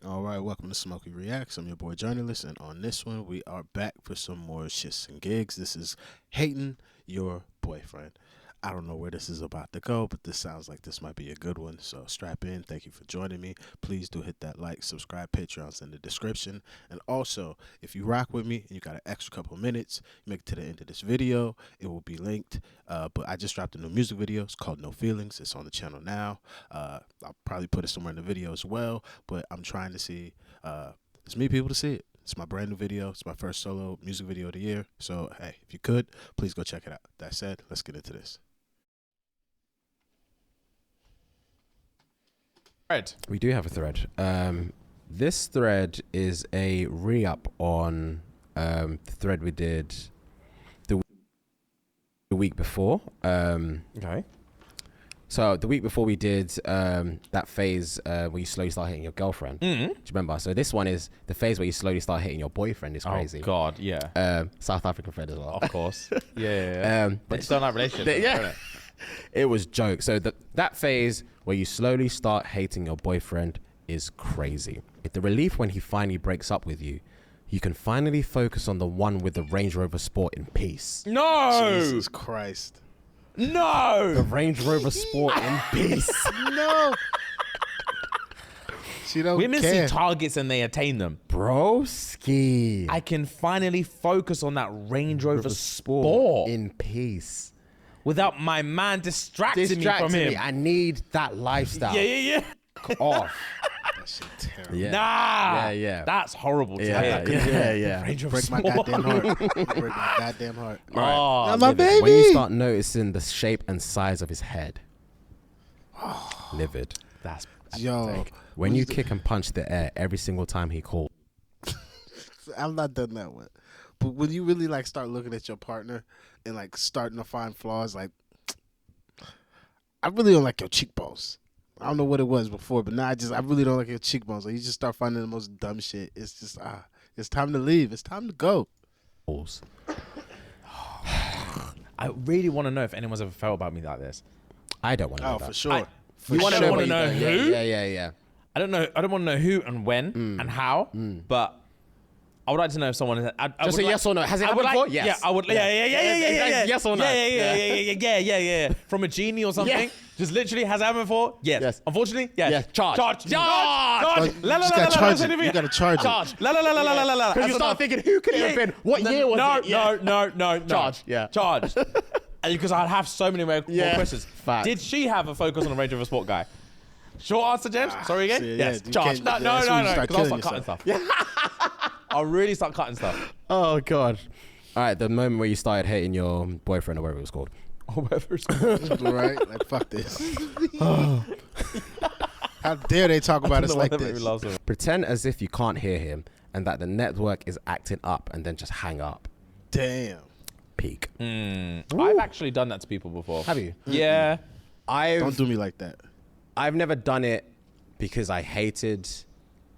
All right, welcome to Smokey Reacts. I'm your boy Journalist, and on this one, we are back for some more ShxtsNGigs. This is Hating Your Boyfriend. I don't know where this is about to go, but this sounds like this might be a good one, so strap in. Thank you for joining me. Please do hit that like, subscribe, Patreon's in the description. And also, if you rock with me and you got an extra couple minutes, make it to the end of this video. It will be linked, but I just dropped a new music video. It's called No Feelings. It's on the channel now. I'll probably put it somewhere in the video as well, but I'm trying to see, there's many people to see it. It's my brand new video. It's my first solo music video of the year. So, hey, if you could, please go check it out. That said, let's get into this. Right. We do have a thread. This thread is a re-up on the thread we did the week before. Okay. So the week before we did that phase where you slowly start hitting your girlfriend. Do you remember? So this one is the phase where you slowly start hitting your boyfriend. Is crazy. Oh God, yeah. South African thread as well. Of course. Yeah. But still not relationship. Yeah. It was joke. So that phase where you slowly start hating your boyfriend is crazy. The relief when he finally breaks up with you, you can finally focus on the one with the Range Rover Sport in peace. No. Jesus Christ. No. The Range Rover Sport in peace. No. She don't Women care. see targets and they attain them. Broski. I can finally focus on that Range Rover Sport in peace. without my man distracting me from him. I need that lifestyle. Yeah. Off. That shit terrible. Yeah. Nah. Yeah. That's horrible to Yeah. hear. Yeah. Range Rover Break my Sport. goddamn heart. Break my goddamn heart. Oh, Not my livid. baby. When you start noticing the shape and size of his head, livid. That's Yo. When you kick and punch the air every single time he calls. I've not done that one. But when you really like start looking at your partner and like starting to find flaws, like I really don't like your cheekbones. I don't know what it was before, but now I really don't like your cheekbones. Like you just start finding the most dumb shit. It's just it's time to leave. It's time to go. I really want to know if anyone's ever felt about me like this. I don't want to know Oh, that. for sure. You For don't sure. want to know who? Yeah. I don't want to know who and when and how, but I would like to know if someone has. Just a yes or no. Has it happened before? Yes. Yeah, I would. Yeah. Yes or no? Yeah. From a genie or something. Yeah. Just literally has it happened before? Yes. Unfortunately, yes. Yes. Charge. You just gotta charge it. You gotta charge it. Because you start thinking, who could it have been? What year was it? No. Charge. Yeah. Charge. Because I'd have so many more questions. Fact. Did she have a focus on the Range Rover Sport guy? Short answer, James. Sorry again. See, Yes. you Charge. can't- No. that's when you start Because I'll killing start cutting stuff. I'll really start cutting stuff. Oh, God. All right, the moment where you started hating your boyfriend or whatever it was called. Or whatever it's called. Right? Like fuck this. How dare they talk about us like this? Pretend as if you can't hear him and that the network is acting up and then just hang up. Damn. Peak. I've actually done that to people before. Have you? Yeah. Don't do me like that. I've never done it because I hated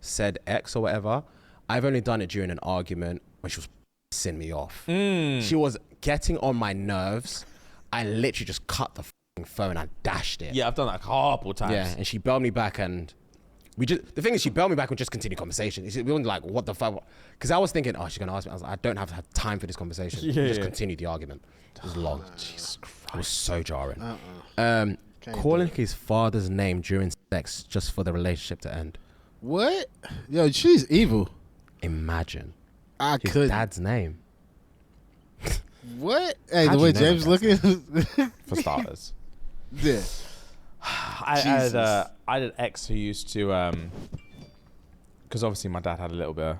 said ex or whatever. I've only done it during an argument when she was pissing me off. She was getting on my nerves. I literally just cut the phone and dashed it. Yeah, I've done that a couple times. Yeah, and she bailed me back, and the thing is, she bailed me back and just continued conversation. We weren't like, what the fuck? Because I was thinking, oh, she's gonna ask me. I was like, I don't have time for this conversation. Just continued the argument. It was long. Jesus Christ. It was so jarring. Calling his father's name during sex just for the relationship to end. What? Yo, she's evil. Imagine. His His dad's name. What? Hey, How'd the way you know James looking. For starters. Yeah. I had an ex who used to, because obviously my dad had a little bit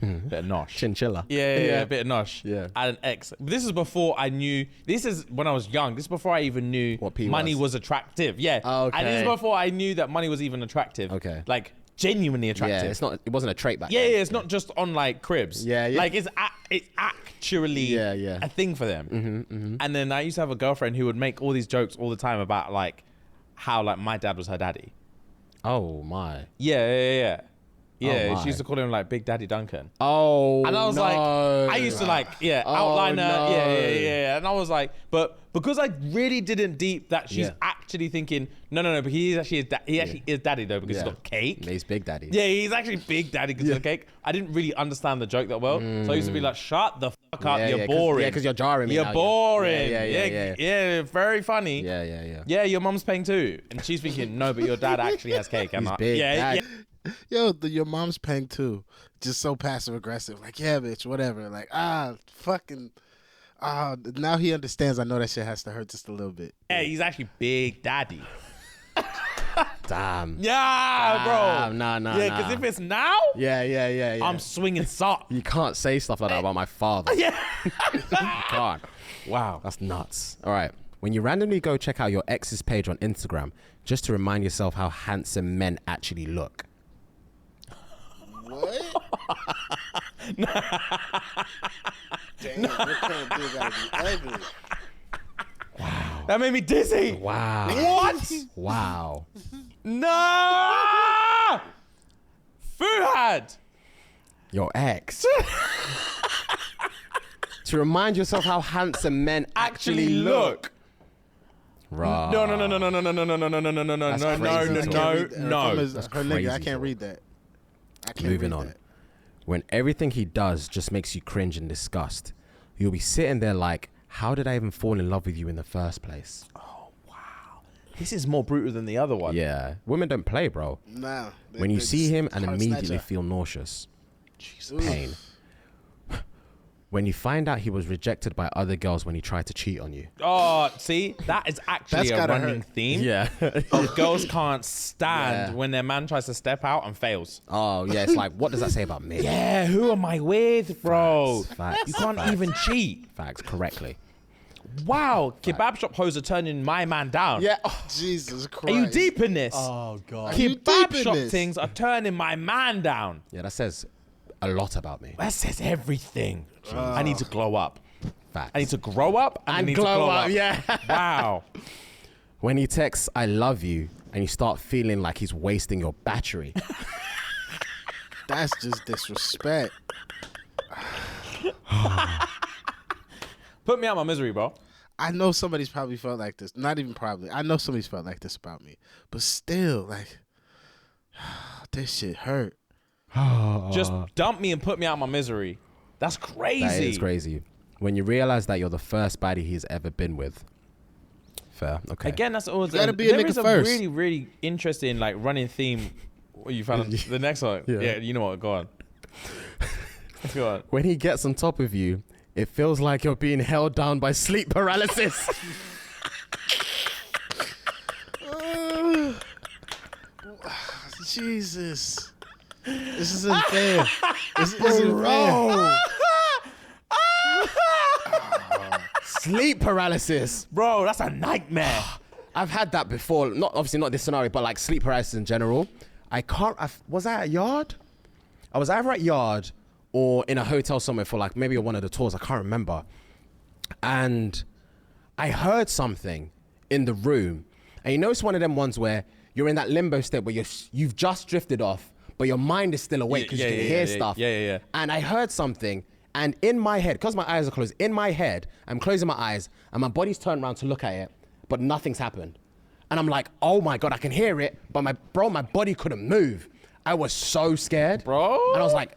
of nosh. Chinchilla. Yeah, a bit of nosh. Yeah. I had an ex. This is before I knew. This is when I was young. This is before I even knew What P money was. was attractive. Yeah. Oh, And this is okay. before I knew that money was even attractive. Okay. Like genuinely attractive. Yeah, it wasn't a trait back Yeah, then. it's not just on like cribs. Yeah. Like it's actually a thing for them. And then I used to have a girlfriend who would make all these jokes all the time about like how like my dad was her daddy. Oh, my. Yeah. Yeah, my. she used to call him like Big Daddy Duncan. Oh, And I was like, I used to like, outline her. no. Yeah. And I was like, but because I really didn't deep that she's actually thinking, no, but he actually is daddy though because he's got cake. He's big daddy. Yeah, he's actually big daddy because of the cake. I didn't really understand the joke that well, so I used to be like, shut the fuck up, you're boring. Yeah, because you're jarring me. You're now, boring. Yeah, very funny. Yeah. Yeah, your mom's paying too, and she's thinking, no, but your dad actually has cake. He's big. Yeah. Yo, your mom's paying too. Just so passive aggressive. Like, yeah, bitch, whatever. Like, fucking. Now he understands. I know that shit has to hurt just a little bit. Yeah, he's actually big daddy. Damn. Yeah, bro. Nah. Yeah, because if it's now, Yeah. I'm swinging sock. You can't say stuff like that about my father. Yeah. You can't. Wow. That's nuts. All right. When you randomly go check out your ex's page on Instagram, just to remind yourself how handsome men actually look. What? Damn, your current dude gotta be ugly. Wow. That made me dizzy. Wow. What? Wow. No. Fuhad. Your ex. To remind yourself how handsome men actually look. Right. No. That's No. That's crazy. I can't read that. Moving on. When everything he does just makes you cringe and disgust, you'll be sitting there like, how did I even fall in love with you in the first place? Oh, wow. This is more brutal than the other one. Yeah. Women don't play, bro. Nah. When you see him and immediately feel nauseous. Jesus. Pain. When you find out he was rejected by other girls when he tried to cheat on you. Oh, see, that is actually a running theme. Yeah. Girls can't stand when their man tries to step out and fails. Oh, yeah. It's like, what does that say about me? Yeah, who am I with, bro? Facts. You can't even cheat. Facts, correctly. Wow, kebab shop hoes are turning my man down. Yeah. Jesus Christ. Are you deep in this? Oh, God. Kebab shop things are turning my man down. Yeah, that says a lot about me. That says everything. I need to glow up. Facts. I need to grow up and I need to glow up. Yeah. Wow. When he texts, I love you, and you start feeling like he's wasting your battery. That's just disrespect. Put me out my misery, bro. I know somebody's probably felt like this. Not even probably. I know somebody's felt like this about me. But still, like, this shit hurt. Just dump me and put me out my misery. That's crazy. That is crazy. When you realize that you're the first baddie he's ever been with. Fair. Okay. Again, that's always gotta be a there nigga is a first. really, really interesting like running theme. What you found the next one? Yeah, you know what? Go on. Go on. When he gets on top of you, it feels like you're being held down by sleep paralysis. Jesus. This isn't fair. This isn't fair. Sleep paralysis. Bro, that's a nightmare. I've had that before. Not obviously not this scenario, but like sleep paralysis in general. Was I at Yard? I was either at Yard or in a hotel somewhere for like maybe one of the tours. I can't remember. And I heard something in the room. And you know it's one of them ones where you're in that limbo state where you've just drifted off, but your mind is still awake because you can hear stuff. Yeah. And I heard something. And in my head, because my eyes are closed, in my head, I'm closing my eyes and my body's turned around to look at it, but nothing's happened. And I'm like, oh my God, I can hear it, but my body couldn't move. I was so scared. Bro. And I was like,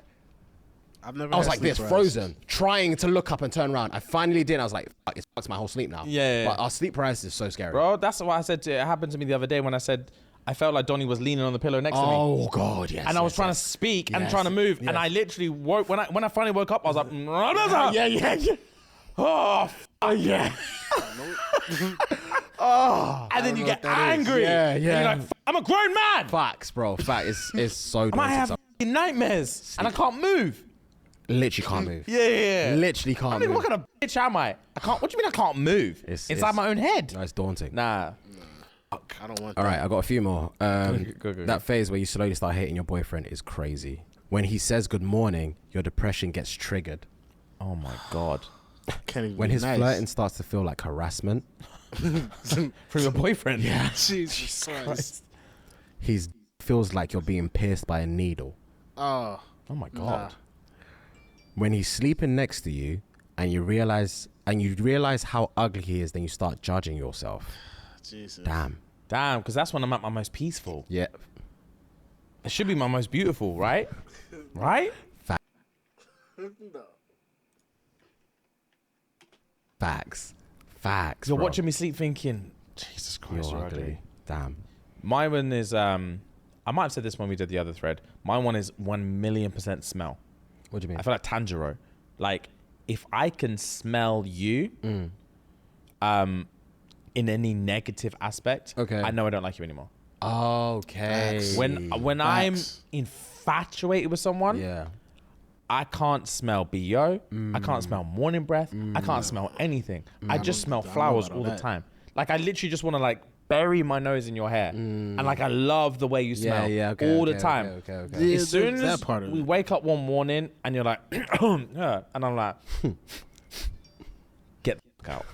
I was like this, frozen, trying to look up and turn around. I finally did. I was like, fuck, it's fucked my whole sleep now. Yeah. But our sleep paralysis is so scary. Bro, that's what I said. It happened to me the other day when I said I felt like Donnie was leaning on the pillow next to me. Oh God, yes. And I was trying to speak and trying to move, and I literally woke. When I finally woke up, I was like, yeah. oh, yeah. Oh. And then you get angry. Yeah. And you're like, I'm a grown man. Facts, bro. Fact is so. I have nightmares and I can't move. Literally can't move. Yeah. Literally can't I mean, move. what kind of bitch am I? I can't. What do you mean I can't move? Inside my own head. No, it's daunting. Nah. I don't want All right, I got a few more. Go. That phase where you slowly start hating your boyfriend is crazy. When he says good morning, your depression gets triggered. Oh my God. When his flirting starts to feel like harassment. From your boyfriend? Yeah. Jesus Christ. He feels like you're being pierced by a needle. Oh my God. Nah. When he's sleeping next to you and you realize how ugly he is, then you start judging yourself. Jesus. Damn. Because that's when I'm at my most peaceful. Yeah. It should be my most beautiful, right? Right? Facts. You're bro. watching me sleep thinking, Jesus Christ, You're you're ugly. Damn. My one is, I might have said this when we did the other thread. My one is 1,000,000% smell. What do you mean? I feel like Tanjiro. Like, if I can smell you, in any negative aspect, Okay. I know I don't like you anymore. Okay. When I'm infatuated with someone, Yeah. I can't smell BO. I can't smell morning breath. I can't smell anything. I just smell flowers all the time. Like, I literally just want to like bury my nose in your hair. And like, I love the way you smell all the time. Okay. Yeah, As soon that as part of we it. wake up one morning and you're like, yeah, and I'm like, get the fuck out.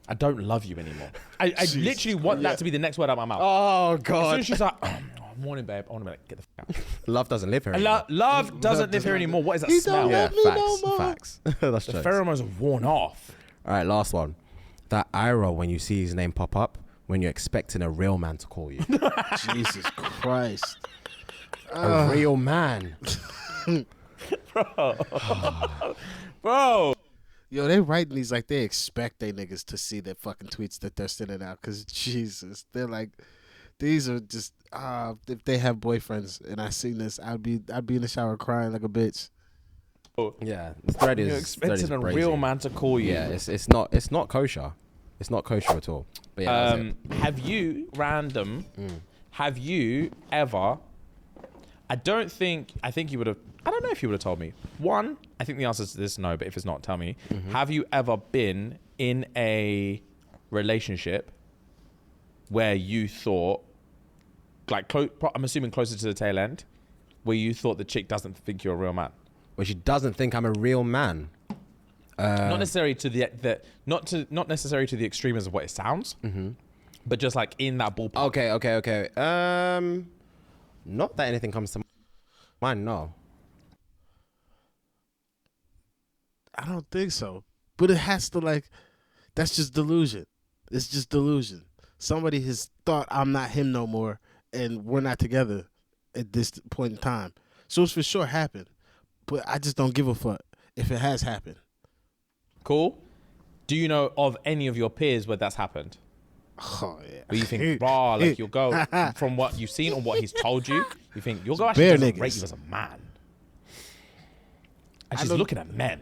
I don't love you anymore. I literally want that to be the next word out of my mouth. Oh As soon God. as she's like, oh, morning, babe, I want to be like, get the fuck out. Love doesn't live here. And anymore. love doesn't live here anymore. What is that He smell? don't Yeah, love me no more. facts. That's The true. pheromones have worn off. All right, last one. That ira when you see his name pop up when you're expecting a real man to call you. Jesus Christ. A real man. Bro. Yo, they writing these like they expect they niggas to see their fucking tweets that they're sending out. Cause Jesus, they're like, these are just if they have boyfriends and I seen this, I'd be in the shower crying like a bitch. Yeah, the thread is. You're expecting a real man to call you. Yeah, it's not kosher. It's not kosher at all. But yeah, that's it. Have you have you ever, I think you would have, I don't know if you would have told me. One, I think the answer to this is no, but if it's not, tell me. Have you ever been in a relationship where you thought, like, I'm assuming closer to the tail end, where you thought the chick doesn't think you're a real man? Well, she doesn't think I'm a real man. Not necessarily to the not necessarily to the extremes of what it sounds, but just like in that ballpark. Okay. Not that anything comes to mind. No. I don't think so. But it has to, like, that's just delusion. It's just delusion. Somebody has thought I'm not him no more and we're not together at this point in time. So it's for sure happened. But I just don't give a fuck if it has happened. Cool. Do you know of any of your peers where that's happened? Oh, yeah. Where you think, rah, like your girl, from what you've seen or what he's told you, you think your girl actually Bare doesn't niggas. rate you as a man. And I she's know- looking at men.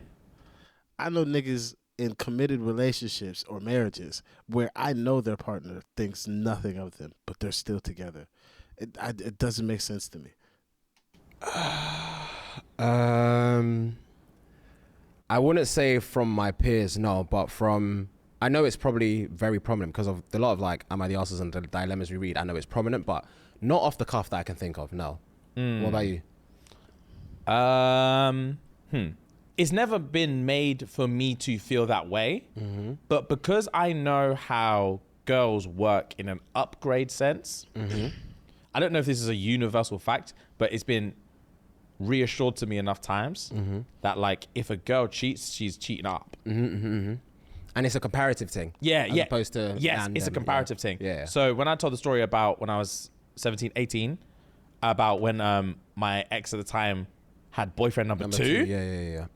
I know niggas in committed relationships or marriages where I know their partner thinks nothing of them, but they're still together. It doesn't make sense to me. I wouldn't say from my peers, no, but from, I know it's probably very prominent because of a lot of like Am I the Arses and the dilemmas we read. I know it's prominent, but not off the cuff that I can think of. No. What about you? It's never been made for me to feel that way, but because I know how girls work in an upgrade sense, I don't know if this is a universal fact, but it's been reassured to me enough times that, like, if a girl cheats, she's cheating up. And it's a comparative thing. Yeah, as opposed to yes, it's a comparative thing. Yeah. So when I told the story about when I was 17, 18, about when my ex at the time had boyfriend number two. Yeah.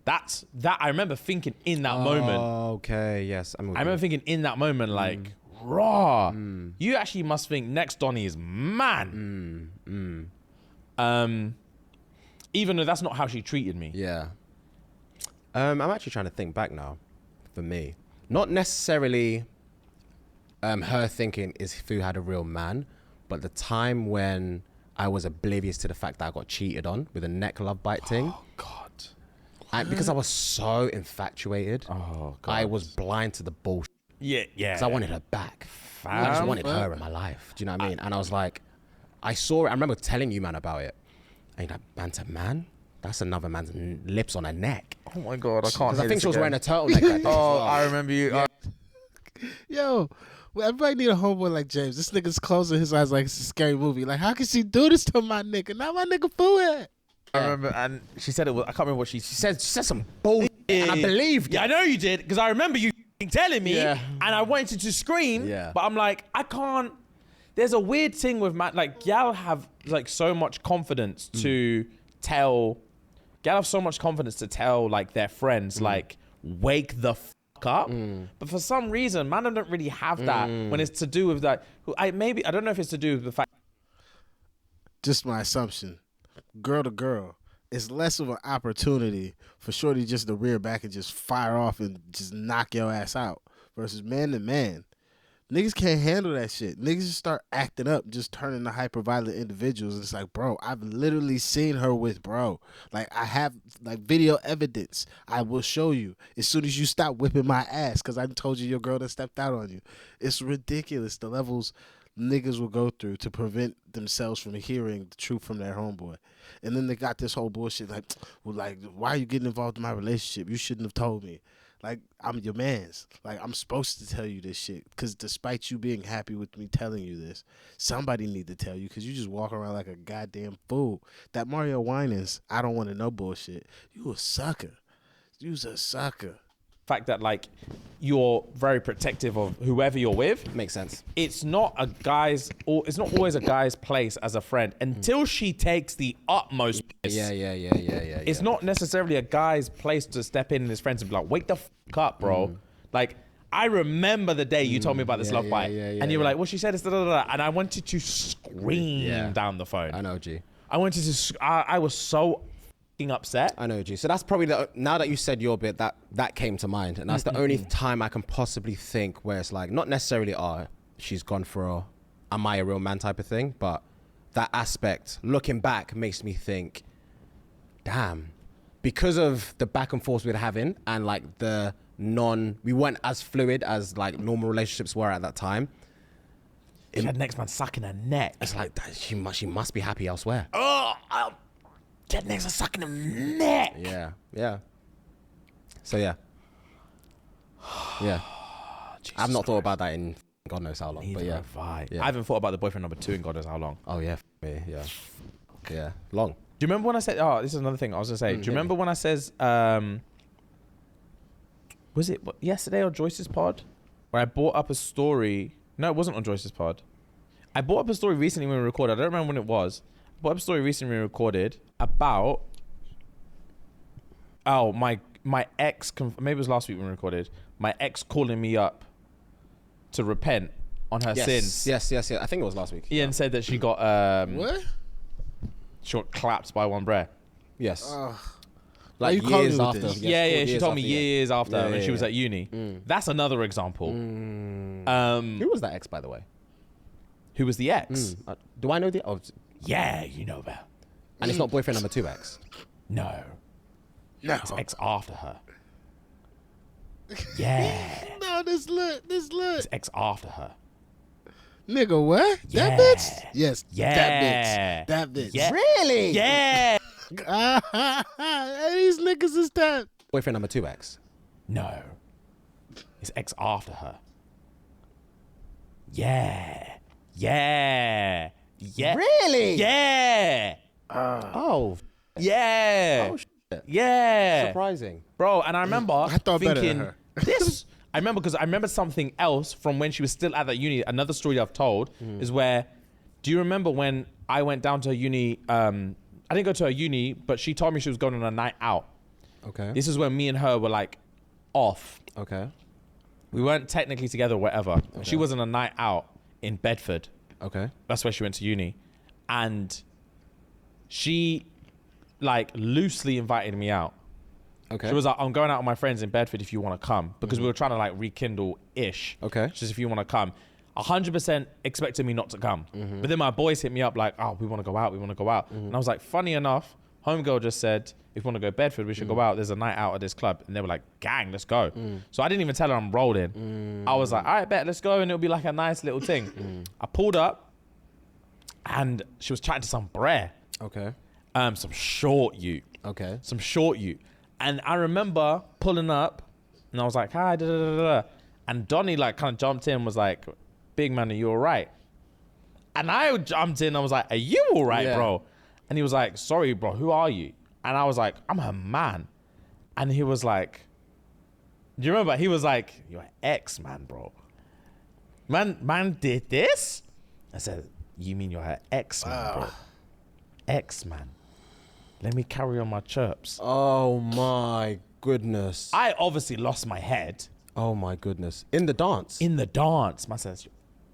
That I remember thinking in that moment. Okay, yes. I remember thinking in that moment, like, raw. You actually must think next Donnie is man. Even though that's not how she treated me. Yeah. I'm actually trying to think back now. For me, not necessarily her thinking is Fu had a real man, but the time when I was oblivious to the fact that I got cheated on with a neck love bite thing. Oh God. Because I was so infatuated. Oh God. I was blind to the bullshit. Yeah. Because I wanted her back. I just wanted her in my life. Do you know what I mean? And I was like, I saw it. I remember telling you, man, about it. And you're like, man to man? That's another man's lips on her neck. Oh my God, I can't. I think she was wearing a turtleneck. That day as well. I remember you. Yo, well, everybody need a homeboy like James. This nigga's closing his eyes like it's a scary movie. Like, how can she do this to my nigga? Not my nigga fool. I remember, and she said it was. I can't remember what she She said some bullshit. And I believed it. Yeah, I know you did because I remember you telling me, Yeah. and I wanted to scream, Yeah. but I'm like, I can't. There's a weird thing with man, like y'all have like so much confidence to tell. Y'all have so much confidence to tell like their friends, like wake the fuck up. But for some reason, man, don't really have that when it's to do with that. I don't know if it's to do with the fact. Just my assumption. Girl to girl, it's less of an opportunity for shorty just to rear back and just fire off and just knock your ass out versus man to man. Niggas can't handle that shit. Niggas just start acting up, just turning to hyper-violent individuals. It's like, bro, I've literally seen her with bro. Like, I have, like, video evidence. I will show you as soon as you stop whipping my ass because I told you your girl done stepped out on you. It's ridiculous the levels niggas will go through to prevent themselves from hearing the truth from their homeboy. And then they got this whole bullshit like, well, like, why are you getting involved in my relationship? You shouldn't have told me. Like, I'm your mans. Like, I'm supposed to tell you this shit. Because despite you being happy with me telling you this, somebody need to tell you because you just walk around like a goddamn fool. That Mario Winans, I don't want to know bullshit. You a sucker. You's a sucker. Fact that like you're very protective of whoever you're with. Makes sense. It's not always a guy's place as a friend until she takes the utmost piss. Yeah. It's not necessarily a guy's place to step in his friends and be like, wake the fuck up, bro. Like, I remember the day you told me about this love bite, and you were like, well, she said it's da-da-da-da, and I wanted to scream down the phone. I know, G. I wanted to, I was so fucking upset. I know, G. So that's probably now that you said your bit, that came to mind. And that's the only time I can possibly think where it's like, not necessarily, she's gone for a, am I a real man type of thing? But that aspect, looking back, makes me think, damn, because of the back and forth we were having and like we weren't as fluid as like normal relationships were at that time. She had next man sucking her neck. It's like, she must be happy elsewhere. Oh, that next man sucking her neck. Yeah. So yeah. I've not thought about that in God knows how long. Neither but yeah. have I. Yeah. I haven't thought about the boyfriend number 2 in God knows how long. Oh yeah, yeah. Long. Do you remember when I said, this is another thing I was going to say. Do you remember when I says, was it yesterday or Joyce's pod? Where I brought up a story. No, it wasn't on Joyce's pod. I brought up a story recently when we recorded. I don't remember when it was. I brought up a story recently when we recorded about, my ex, maybe it was last week when we recorded, my ex calling me up to repent on her sins. Yes. I think it was last week. Ian said that she got What? she got clapped by one brer. Yes. Like like you calling years me after. with this? Yeah. She told me years after Yeah, when yeah, she was yeah. at uni. That's another example. Who was that ex, by the way? Who was the ex? Do I know the? Oh, Yeah, you know about. and it's not boyfriend number 2 ex. No, No. it's ex after her. Yeah, No, this look. it's ex after her. Nigga, what? Yeah. That bitch? Yes. Yeah. That bitch. Yeah. Really? Yeah. These niggas is that. Boyfriend number 2 ex. No, it's ex after her. Yeah. Really? Yeah. Oh. Yeah. Oh shit. Yeah. Surprising. Bro, and I remember I thought better than thinking her. this. I remember because I remember something else from when she was still at that uni. Another story I've told is where, do you remember when I went down to her uni? I didn't go to her uni, but she told me she was going on a night out. Okay. This is when me and her were like off. Okay. We weren't technically together or whatever. She was on a night out in Bedford. Okay. That's where she went to uni. And she like loosely invited me out. Okay. She was like, I'm going out with my friends in Bedford if you want to come. Because we were trying to like rekindle-ish. Okay. Just if you want to come. 100% expected me not to come. But then my boys hit me up like, we want to go out. And I was like, funny enough, homegirl just said, if you want to go to Bedford, we should go out. There's a night out at this club. And they were like, gang, let's go. So I didn't even tell her I'm rolling. I was like, all right, bet, let's go. And it'll be like a nice little thing. I pulled up and she was chatting to some brer. Okay. Some short you. Okay. Some short you. And I remember pulling up and I was like, hi, da, da, da, da. And Donnie like kind of jumped in and was like, big man, are you all right? And I jumped in and I was like, are you all right, Yeah. bro? And he was like, sorry, bro, who are you? And I was like, I'm her man. And he was like, Do you remember? He was like, "Your ex, man, bro. Man did this." I said, "You mean you're her ex, man, bro? Ex, man. Let me carry on my chirps." Oh my goodness. I obviously lost my head Oh my goodness. In the dance. in the dance. Man says,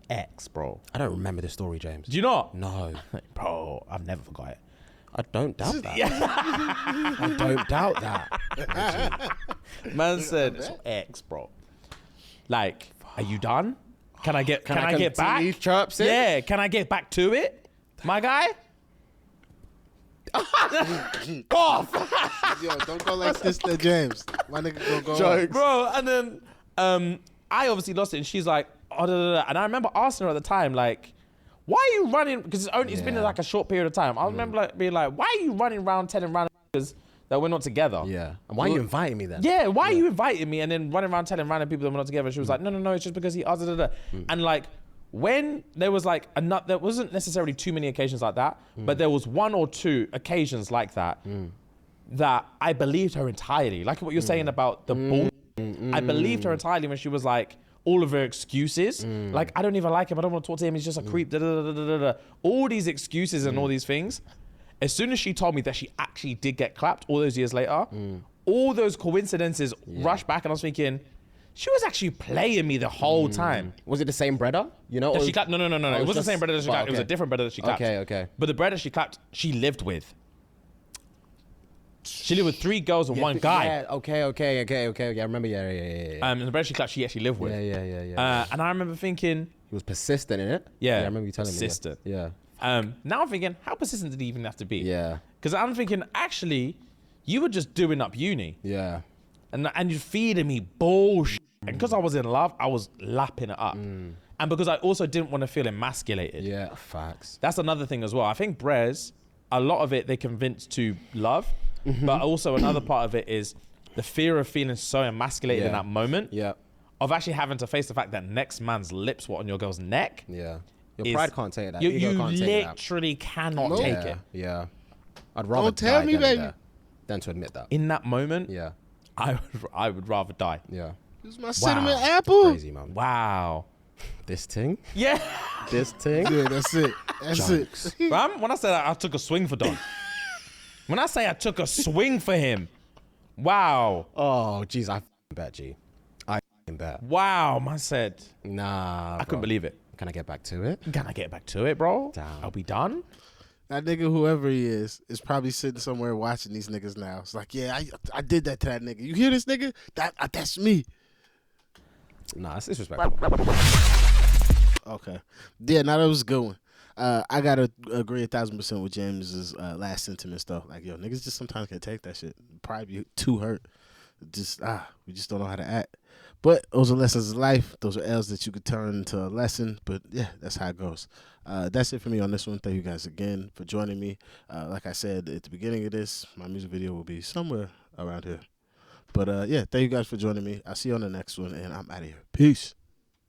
"Ex, bro." I don't remember this story, James. Do you not? No. Bro, I've never forgot it. I don't doubt that. I don't doubt that. Man said, "It's your ex, bro. Like, are you done? Can I get back? Chirps it? Yeah, can I get back to it, my guy?" Yo, don't go like Sister James. My nigga gonna go Jokes. Bro, and then I obviously lost it, and she's like, "Oh, da, da, da." And I remember asking her at the time, like, "Why are you running?" Because it's been like a short period of time. I remember like being like, "Why are you running around telling random niggas that we're not together?" Yeah. And why are you inviting me then? Yeah, why are you inviting me and then running around telling random people that we're not together? She was like, no, it's just because he asked. And like, when there was like there wasn't necessarily too many occasions like that, but there was one or two occasions like that that I believed her entirely. Like what you're saying about the bull. I believed her entirely when she was like, all of her excuses. Like, I don't even like him. I don't want to talk to him. He's just a creep. Da, da, da, da, da, da. All these excuses and all these things. As soon as she told me that she actually did get clapped all those years later, all those coincidences rushed back, and I was thinking, she was actually playing me the whole time. Was it the same brother? You know? That or- she clapped? No. It wasn't the just- same brother that she well, clapped. It was a okay. different brother that she clapped. Okay. But the brother she clapped, she lived with. She lived with 3 girls and 1 guy. Yeah, okay. I remember, yeah. And the brother she clapped, she actually lived with. Yeah. And I remember thinking, He was persistent in it. Yeah, I remember you telling persistent. me. Yeah. now I'm thinking, how persistent did he even have to be? Yeah. Because I'm thinking, actually, you were just doing up uni. Yeah. And you're feeding me bullshit. And because I was in love, I was lapping it up. And because I also didn't want to feel emasculated. Yeah, facts. That's another thing as well. I think Brez, a lot of it they convinced to love, but also another part of it is the fear of feeling so emasculated in Yeah. that moment, Yeah. of actually having to face the fact that next man's lips were on your girl's neck. Yeah. Your is- pride can't take that. You Ego can't take that. literally cannot No. take Yeah. it. Yeah. I'd rather Don't tell die me, than baby. that, than to admit that. In that moment, Yeah. I would rather die. Yeah. This is my cinnamon Wow. apple. Crazy, man. Wow. This thing? Yeah. This thing? Yeah, that's it. That's Jokes. it. Fam, when I said I took a swing for Don. When I say I took a swing for him. Wow. Oh, jeez, I f***ing bet, G. I f***ing bet. Wow, man said. Nah, I couldn't believe it. Can I get back to it? Can I get back to it, bro? Damn. Are we done? That nigga, whoever he is probably sitting somewhere watching these niggas now. It's like, yeah, I did that to that nigga. You hear this nigga? That's me. Nah, it's disrespectful. Okay. Yeah, now that was a good one. I gotta agree 1,000% with James's last sentiment stuff. Like, yo, niggas just sometimes can't take that shit. Probably be too hurt. We just don't know how to act. But those are lessons of life. Those are L's that you could turn into a lesson. But yeah, that's how it goes. That's it for me on this one. Thank you guys again for joining me. Like I said at the beginning of this, my music video will be somewhere around here. But yeah, thank you guys for joining me. I'll see you on the next one, and I'm out of here. Peace.